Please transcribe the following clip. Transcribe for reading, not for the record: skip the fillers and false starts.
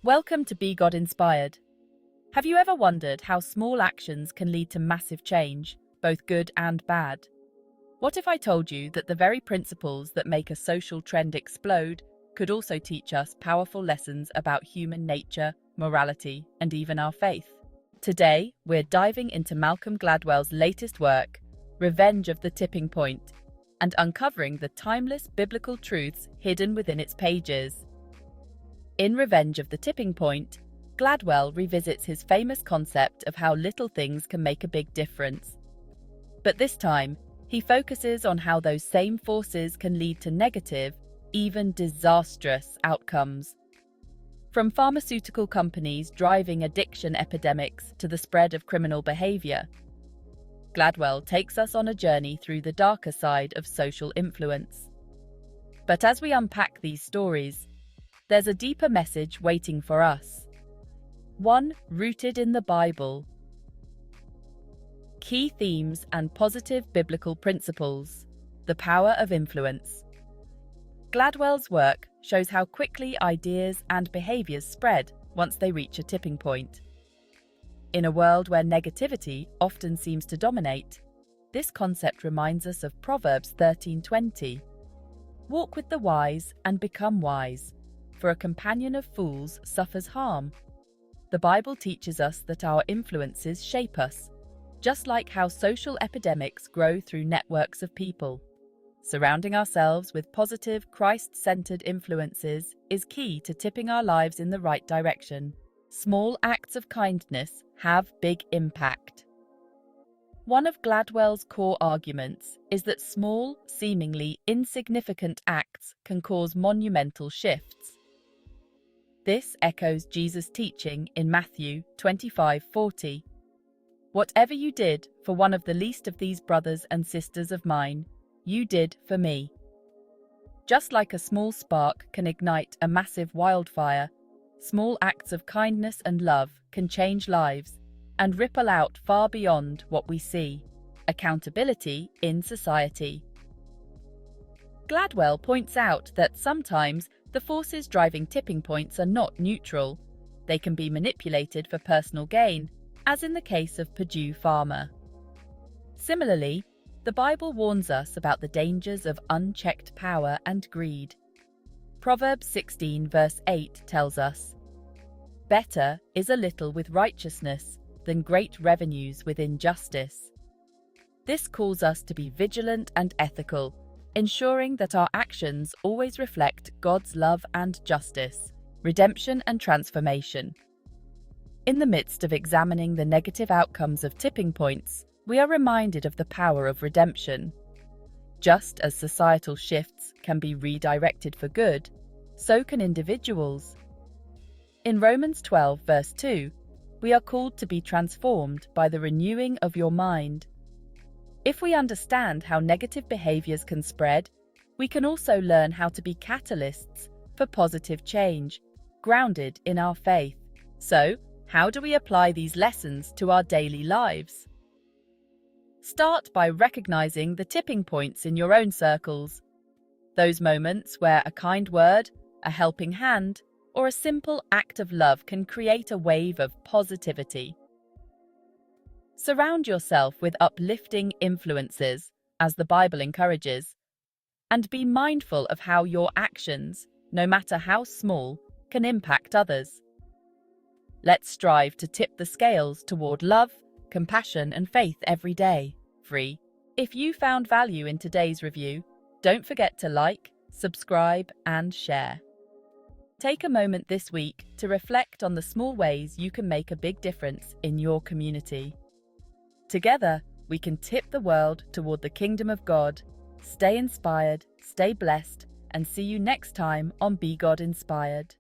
Welcome to BGodInspired. Have you ever wondered how small actions can lead to massive change, both good and bad? What if I told you that the very principles that make a social trend explode could also teach us powerful lessons about human nature, morality, and even our faith? Today, we're diving into Malcolm Gladwell's latest work, Revenge of the Tipping Point, and uncovering the timeless biblical truths hidden within its pages. In Revenge of the Tipping Point, Gladwell revisits his famous concept of how little things can make a big difference. But this time, he focuses on how those same forces can lead to negative, even disastrous outcomes. From pharmaceutical companies driving addiction epidemics to the spread of criminal behavior, Gladwell takes us on a journey through the darker side of social influence. But as we unpack these stories, there's a deeper message waiting for us. One rooted in the Bible. Key themes and positive biblical principles. The power of influence. Gladwell's work shows how quickly ideas and behaviors spread once they reach a tipping point. In a world where negativity often seems to dominate, this concept reminds us of Proverbs 13:20. Walk with the wise and become wise, for a companion of fools suffers harm. The Bible teaches us that our influences shape us, just like how social epidemics grow through networks of people. Surrounding ourselves with positive, Christ-centered influences is key to tipping our lives in the right direction. Small acts of kindness have big impact. One of Gladwell's core arguments is that small, seemingly insignificant acts can cause monumental shifts. This echoes Jesus' teaching in Matthew 25:40. Whatever you did for one of the least of these brothers and sisters of mine, you did for me. Just like a small spark can ignite a massive wildfire, small acts of kindness and love can change lives and ripple out far beyond what we see. Accountability in society. Gladwell points out that sometimes the forces driving tipping points are not neutral. They can be manipulated for personal gain, as in the case of Purdue Pharma. Similarly, the Bible warns us about the dangers of unchecked power and greed. Proverbs 16 verse 8 tells us, "Better is a little with righteousness than great revenues with injustice." This calls us to be vigilant and ethical, ensuring that our actions always reflect God's love and justice, redemption and transformation. In the midst of examining the negative outcomes of tipping points, we are reminded of the power of redemption. Just as societal shifts can be redirected for good, so can individuals. In Romans 12 verse 2, we are called to be transformed by the renewing of your mind. If we understand how negative behaviors can spread, we can also learn how to be catalysts for positive change, grounded in our faith. So, how do we apply these lessons to our daily lives? Start by recognizing the tipping points in your own circles. Those moments where a kind word, a helping hand, or a simple act of love can create a wave of positivity. Surround yourself with uplifting influences, as the Bible encourages, and be mindful of how your actions, no matter how small, can impact others. Let's strive to tip the scales toward love, compassion, and faith every day. Free. If you found value in today's review, don't forget to like, subscribe, and share. Take a moment this week to reflect on the small ways you can make a big difference in your community. Together, we can tip the world toward the kingdom of God. Stay inspired, stay blessed, and see you next time on BGodInspired.